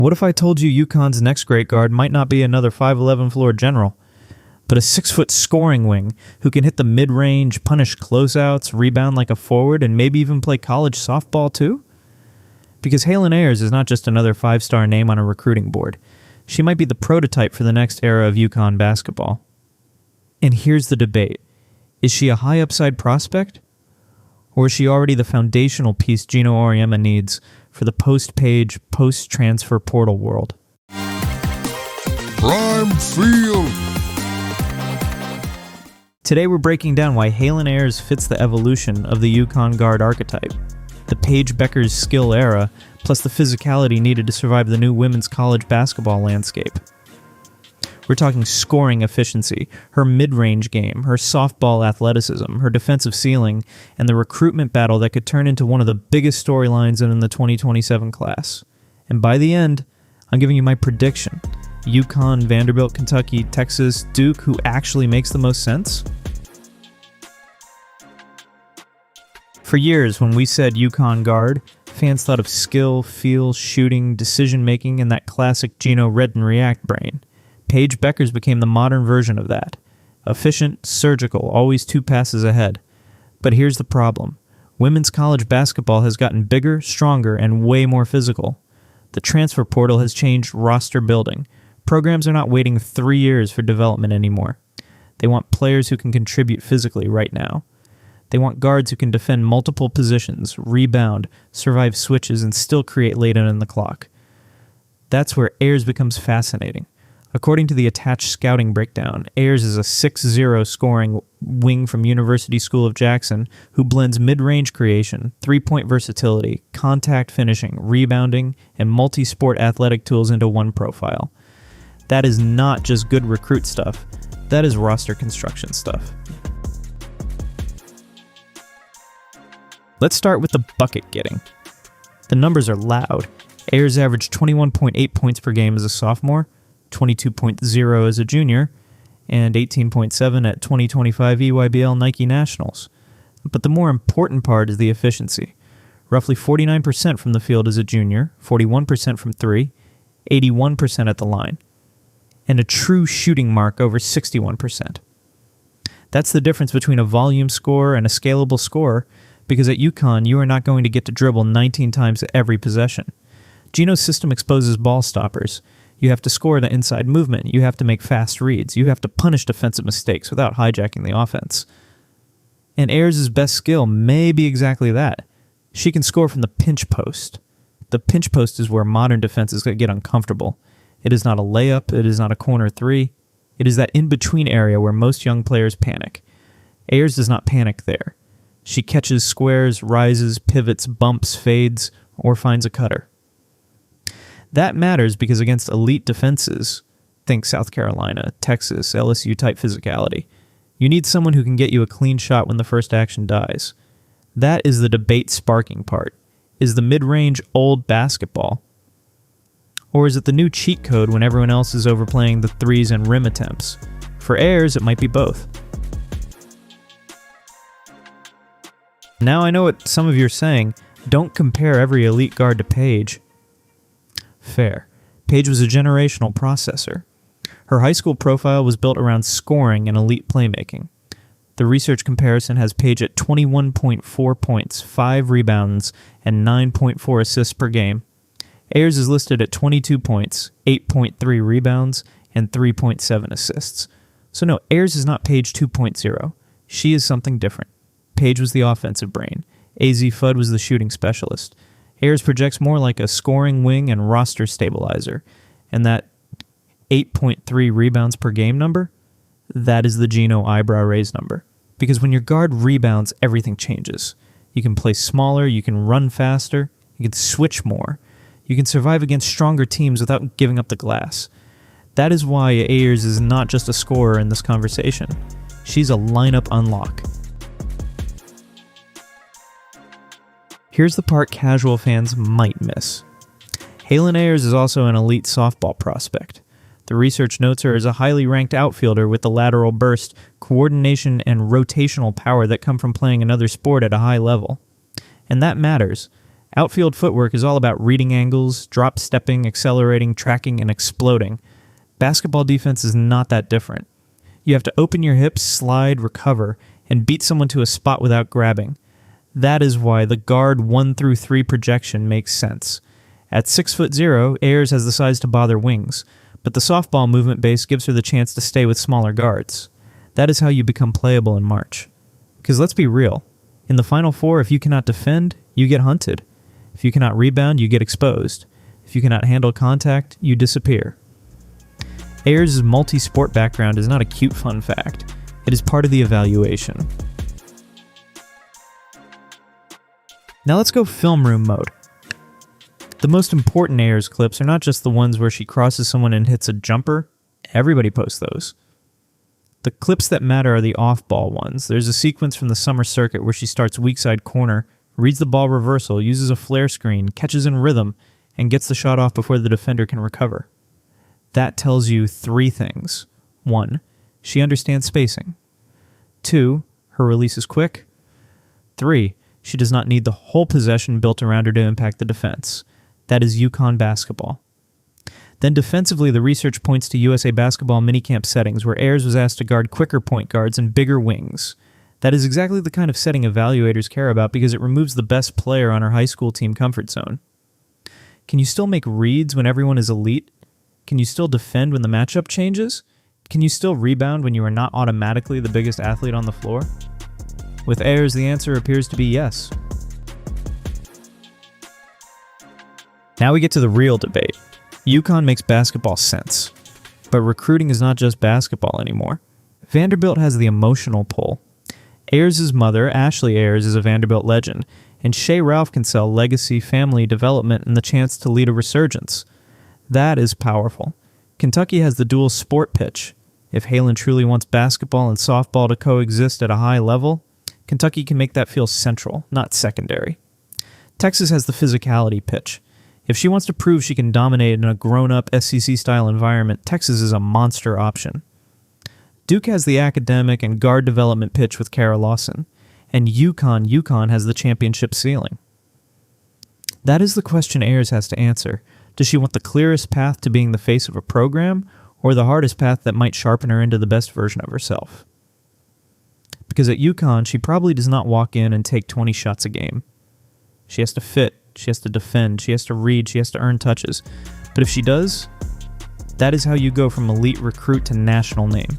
What if I told you UConn's next great guard might not be another 5'11 floor general, but a 6-foot scoring wing who can hit the mid-range, punish closeouts, rebound like a forward, and maybe even play college softball too? Because Haylen Ayers is not just another 5-star name on a recruiting board. She might be the prototype for the next era of UConn basketball. And here's the debate. Is she a high-upside prospect? Or is she already the foundational piece Geno Auriemma needs for the post-Paige, post-transfer portal world? Prime Field! Today we're breaking down why Halen Ayers fits the evolution of the Yukon guard archetype, the Paige Bueckers skill era, plus the physicality needed to survive the new women's college basketball landscape. We're talking scoring efficiency, her mid-range game, her softball athleticism, her defensive ceiling, and the recruitment battle that could turn into one of the biggest storylines in the 2027 class. And by the end, I'm giving you my prediction. UConn, Vanderbilt, Kentucky, Texas, Duke, who actually makes the most sense? For years, when we said UConn guard, fans thought of skill, feel, shooting, decision-making, and that classic Geno read and react brain. Paige Bueckers became the modern version of that. Efficient, surgical, always 2 passes ahead. But here's the problem. Women's college basketball has gotten bigger, stronger, and way more physical. The transfer portal has changed roster building. Programs are not waiting 3 years for development anymore. They want players who can contribute physically right now. They want guards who can defend multiple positions, rebound, survive switches, and still create late in the clock. That's where Ayers becomes fascinating. According to the attached scouting breakdown, Ayers is a 6'0 scoring wing from University School of Jackson who blends mid-range creation, three-point versatility, contact finishing, rebounding, and multisport athletic tools into one profile. That is not just good recruit stuff, that is roster construction stuff. Let's start with the bucket getting. The numbers are loud. Ayers averaged 21.8 points per game as a sophomore, 22.0 as a junior, and 18.7 at 2025 EYBL Nike Nationals. But the more important part is the efficiency. Roughly 49% from the field as a junior, 41% from 3, 81% at the line, and a true shooting mark over 61%. That's the difference between a volume scorer and a scalable scorer, because at UConn you are not going to get to dribble 19 times every possession. Geno's system exposes ball stoppers. You have to score the inside movement. You have to make fast reads. You have to punish defensive mistakes without hijacking the offense. And Ayers' best skill may be exactly that. She can score from the pinch post. The pinch post is where modern defenses get uncomfortable. It is not a layup. It is not a corner 3. It is that in-between area where most young players panic. Ayers does not panic there. She catches squares, rises, pivots, bumps, fades, or finds a cutter. That matters because against elite defenses, think South Carolina, Texas, LSU type physicality, you need someone who can get you a clean shot when the first action dies. That is the debate sparking part. Is the mid-range old basketball? Or is it the new cheat code when everyone else is overplaying the threes and rim attempts? For Ayers, it might be both. Now I know what some of you are saying. Don't compare every elite guard to Paige. Fair. Paige was a generational processor. Her high school profile was built around scoring and elite playmaking. The research comparison has Paige at 21.4 points, 5 rebounds, and 9.4 assists per game. Ayers is listed at 22 points, 8.3 rebounds, and 3.7 assists. So no, Ayers is not Paige 2.0. She is something different. Paige was the offensive brain. AZ Fudd was the shooting specialist. Ayers projects more like a scoring wing and roster stabilizer. And that 8.3 rebounds per game number, that is the Geno eyebrow raise number. Because when your guard rebounds, everything changes. You can play smaller, you can run faster, you can switch more. You can survive against stronger teams without giving up the glass. That is why Ayers is not just a scorer in this conversation. She's a lineup unlock. Here's the part casual fans might miss. Halen Ayers is also an elite softball prospect. The research notes her as a highly ranked outfielder with the lateral burst, coordination, and rotational power that come from playing another sport at a high level. And that matters. Outfield footwork is all about reading angles, drop stepping, accelerating, tracking, and exploding. Basketball defense is not that different. You have to open your hips, slide, recover, and beat someone to a spot without grabbing. That is why the guard 1-3 projection makes sense. At 6'0", Ayers has the size to bother wings, but the softball movement base gives her the chance to stay with smaller guards. That is how you become playable in March. Because let's be real, in the Final Four, if you cannot defend, you get hunted. If you cannot rebound, you get exposed. If you cannot handle contact, you disappear. Ayers' multi-sport background is not a cute fun fact. It is part of the evaluation. Now let's go film room mode. The most important Ayers clips are not just the ones where she crosses someone and hits a jumper. Everybody posts those. The clips that matter are the off-ball ones. There's a sequence from the summer circuit where she starts weak side corner, reads the ball reversal, uses a flare screen, catches in rhythm, and gets the shot off before the defender can recover. That tells you 3 things. 1, she understands spacing. 2, her release is quick. 3, she does not need the whole possession built around her to impact the defense. That is UConn basketball. Then defensively, the research points to USA basketball minicamp settings where Ayers was asked to guard quicker point guards and bigger wings. That is exactly the kind of setting evaluators care about because it removes the best player on her high school team comfort zone. Can you still make reads when everyone is elite? Can you still defend when the matchup changes? Can you still rebound when you are not automatically the biggest athlete on the floor? With Ayers, the answer appears to be yes. Now we get to the real debate. UConn makes basketball sense, but recruiting is not just basketball anymore. Vanderbilt has the emotional pull. Ayers' mother, Ashley Ayers, is a Vanderbilt legend, and Shea Ralph can sell legacy, family, development, and the chance to lead a resurgence. That is powerful. Kentucky has the dual sport pitch. If Halen truly wants basketball and softball to coexist at a high level, Kentucky can make that feel central, not secondary. Texas has the physicality pitch. If she wants to prove she can dominate in a grown-up SEC-style environment, Texas is a monster option. Duke has the academic and guard development pitch with Kara Lawson, and UConn has the championship ceiling. That is the question Ayers has to answer. Does she want the clearest path to being the face of a program, or the hardest path that might sharpen her into the best version of herself? Because at UConn, she probably does not walk in and take 20 shots a game. She has to fit, she has to defend, she has to read, she has to earn touches. But if she does, that is how you go from elite recruit to national name.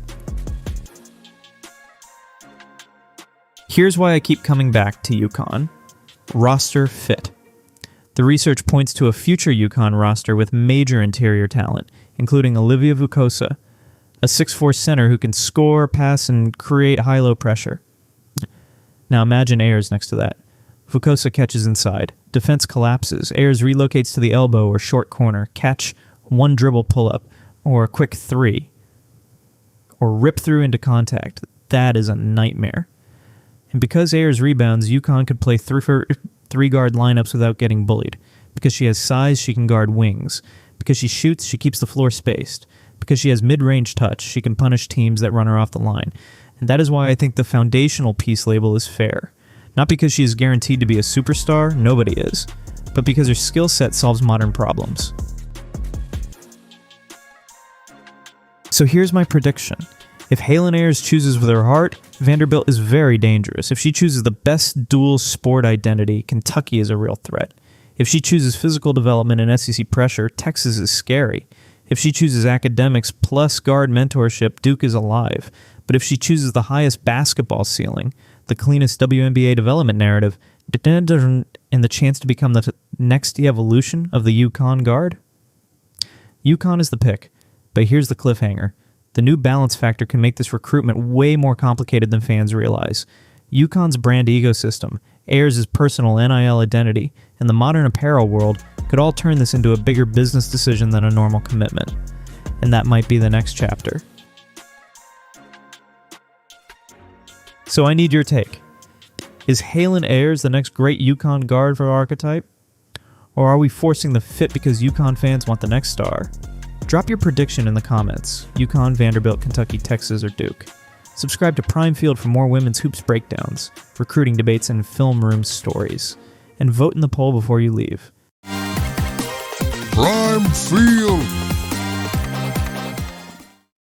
Here's why I keep coming back to UConn. Roster fit. The research points to a future UConn roster with major interior talent, including Olivia Vukosa, a 6'4" center who can score, pass, and create high-low pressure. Now imagine Ayers next to that. Vukosa catches inside. Defense collapses. Ayers relocates to the elbow or short corner. Catch, 1 dribble pull-up, or a quick 3. Or rip through into contact. That is a nightmare. And because Ayers rebounds, UConn could play 3-guard lineups without getting bullied. Because she has size, she can guard wings. Because she shoots, she keeps the floor spaced. Because she has mid-range touch, she can punish teams that run her off the line. And that is why I think the foundational piece label is fair. Not because she is guaranteed to be a superstar, nobody is, but because her skill set solves modern problems. So here's my prediction. If Haylen Ayers chooses with her heart, Vanderbilt is very dangerous. If she chooses the best dual sport identity, Kentucky is a real threat. If she chooses physical development and SEC pressure, Texas is scary. If she chooses academics plus guard mentorship, Duke is alive. But if she chooses the highest basketball ceiling, the cleanest WNBA development narrative, and the chance to become the next evolution of the UConn guard, UConn is the pick. But here's the cliffhanger. The new balance factor can make this recruitment way more complicated than fans realize. UConn's brand ecosystem, Ayers' personal NIL identity, and the modern apparel world could all turn this into a bigger business decision than a normal commitment. And that might be the next chapter. So I need your take. Is Halen Ayers the next great UConn guard for archetype? Or are we forcing the fit because UConn fans want the next star? Drop your prediction in the comments. UConn, Vanderbilt, Kentucky, Texas, or Duke. Subscribe to Prime Field for more women's hoops breakdowns, recruiting debates, and film room stories. and vote in the poll before you leave. Prime Field.